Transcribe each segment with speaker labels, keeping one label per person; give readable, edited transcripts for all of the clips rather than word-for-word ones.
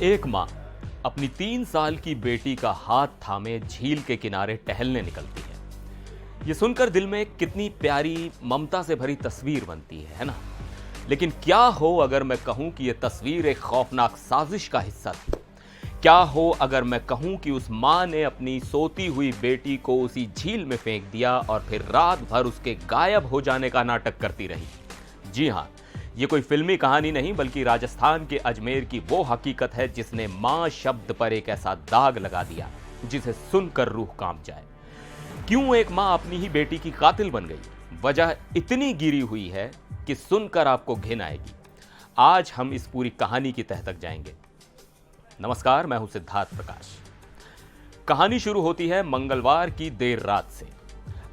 Speaker 1: एक माँ अपनी 3 साल की बेटी का हाथ थामे झील के किनारे टहलने निकलती है। ये सुनकर दिल में कितनी प्यारी ममता से भरी तस्वीर बनती है ना। लेकिन क्या हो अगर मैं कहूं कि यह तस्वीर एक खौफनाक साजिश का हिस्सा थी। क्या हो अगर मैं कहूं कि उस माँ ने अपनी सोती हुई बेटी को उसी झील में फेंक दिया और फिर रात भर उसके गायब हो जाने का नाटक करती रही। जी हां, ये कोई फिल्मी कहानी नहीं बल्कि राजस्थान के अजमेर की वो हकीकत है जिसने मां शब्द पर एक ऐसा दाग लगा दिया जिसे सुनकर रूह कांप जाए। क्यों एक मां अपनी ही बेटी की कातिल बन गई? वजह इतनी गिरी हुई है कि सुनकर आपको घिन आएगी। आज हम इस पूरी कहानी की तह तक जाएंगे। नमस्कार, मैं हूं सिद्धार्थ प्रकाश। कहानी शुरू होती है मंगलवार की देर रात से।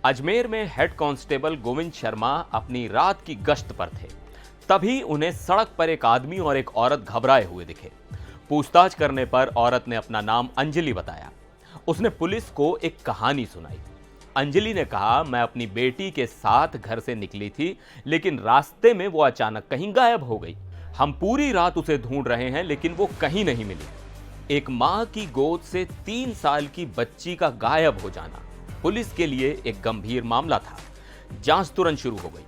Speaker 1: अजमेर में हेड कांस्टेबल गोविंद शर्मा अपनी रात की गश्त पर थे। तभी उन्हें सड़क पर एक आदमी और एक औरत घबराए हुए दिखे। पूछताछ करने पर औरत ने अपना नाम अंजलि बताया। उसने पुलिस को एक कहानी सुनाई। अंजलि ने कहा, मैं अपनी बेटी के साथ घर से निकली थी, लेकिन रास्ते में वो अचानक कहीं गायब हो गई। हम पूरी रात उसे ढूंढ रहे हैं, लेकिन वो कहीं नहीं मिली। एक मां की गोद से 3 साल की बच्ची का गायब हो जाना पुलिस के लिए एक गंभीर मामला था। जांच तुरंत शुरू हो गई,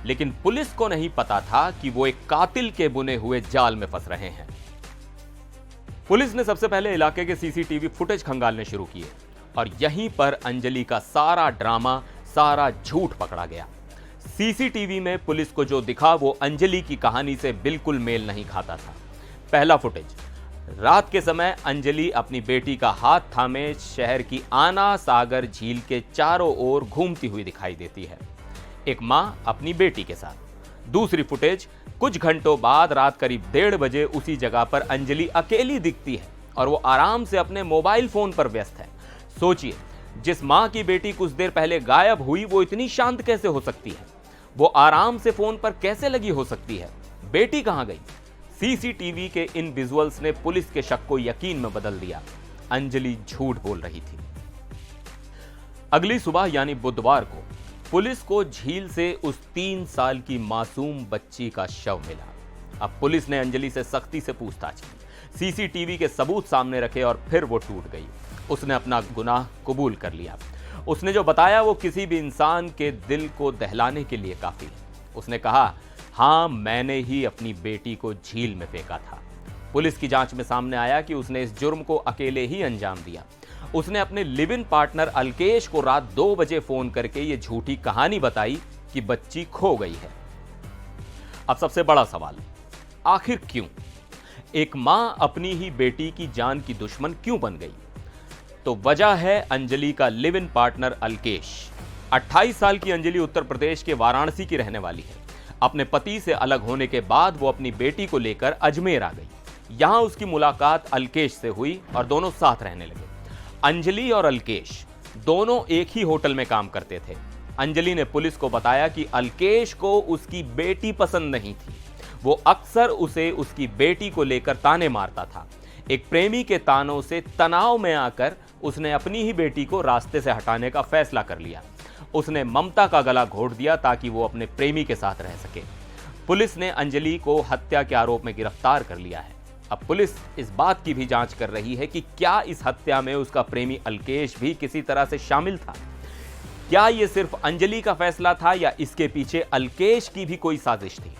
Speaker 1: लेकिन पुलिस को नहीं पता था कि वो एक कातिल के बुने हुए जाल में फंस रहे हैं। पुलिस ने सबसे पहले इलाके के सीसीटीवी फुटेज खंगालने शुरू किए और यहीं पर अंजलि का सारा ड्रामा, सारा झूठ पकड़ा गया। सीसीटीवी में पुलिस को जो दिखा वो अंजलि की कहानी से बिल्कुल मेल नहीं खाता था। पहला फुटेज, रात के समय अंजलि अपनी बेटी का हाथ थामे शहर की आना सागर झील के चारों ओर घूमती हुई दिखाई देती है, एक मां अपनी बेटी के साथ। दूसरी फुटेज, कुछ घंटों बाद रात करीब 1:30 बजे उसी जगह पर अंजलि अकेली दिखती है और वो आराम से अपने मोबाइल फोन पर व्यस्त है। सोचिए, जिस मां की बेटी कुछ देर पहले गायब हुई वो इतनी शांत कैसे हो सकती है? वो आराम से फोन पर कैसे लगी हो सकती है? बेटी कहां गई? सीसीटीवी के इन विजुअल्स ने पुलिस के शक को यकीन में बदल दिया। अंजलि झूठ बोल रही थी। अगली सुबह यानी बुधवार को पुलिस को झील से उस 3 साल की मासूम बच्ची का शव मिला। अब पुलिस ने अंजलि से सख्ती से पूछताछ की, सीसीटीवी के सबूत सामने रखे और फिर वो टूट गई। उसने अपना गुनाह कबूल कर लिया। उसने जो बताया वो किसी भी इंसान के दिल को दहलाने के लिए काफी है। उसने कहा, हाँ, मैंने ही अपनी बेटी को झील में फेंका था। पुलिस की जांच में सामने आया कि उसने इस जुर्म को अकेले ही अंजाम दिया। उसने अपने लिव इन पार्टनर अलकेश को रात 2 बजे फोन करके ये झूठी कहानी बताई कि बच्ची खो गई है। अब सबसे बड़ा सवाल, आखिर क्यों? एक मां अपनी ही बेटी की जान की दुश्मन क्यों बन गई? तो वजह है अंजलि का लिव इन पार्टनर अलकेश। 28 साल की अंजलि उत्तर प्रदेश के वाराणसी की रहने वाली है। अपने पति से अलग होने के बाद वो अपनी बेटी को लेकर अजमेर आ गई। यहां उसकी मुलाकात अलकेश से हुई और दोनों साथ रहने लगे। अंजलि और अलकेश दोनों एक ही होटल में काम करते थे। अंजलि ने पुलिस को बताया कि अलकेश को उसकी बेटी पसंद नहीं थी। वो अक्सर उसे उसकी बेटी को लेकर ताने मारता था। एक प्रेमी के तानों से तनाव में आकर उसने अपनी ही बेटी को रास्ते से हटाने का फैसला कर लिया। उसने ममता का गला घोट दिया ताकि वो अपने प्रेमी के साथ रह सके। पुलिस ने अंजलि को हत्या के आरोप में गिरफ्तार कर लिया है। अब पुलिस इस बात की भी जांच कर रही है कि क्या इस हत्या में उसका प्रेमी अलकेश भी किसी तरह से शामिल था। क्या यह सिर्फ अंजलि का फैसला था या इसके पीछे अलकेश की भी कोई साजिश थी?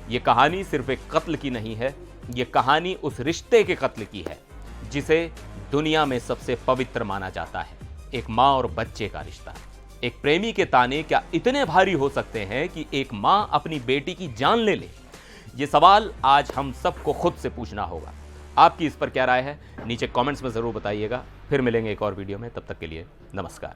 Speaker 1: यह कहानी सिर्फ एक कत्ल की नहीं है, यह कहानी उस रिश्ते के कत्ल की है जिसे दुनिया में सबसे पवित्र माना जाता है, एक मां और बच्चे का रिश्ता। एक प्रेमी के ताने क्या इतने भारी हो सकते हैं कि एक मां अपनी बेटी की जान ले ले? ये सवाल आज हम सबको खुद से पूछना होगा। आपकी इस पर क्या राय है? नीचे कमेंट्स में जरूर बताइएगा। फिर मिलेंगे एक और वीडियो में, तब तक के लिए नमस्कार।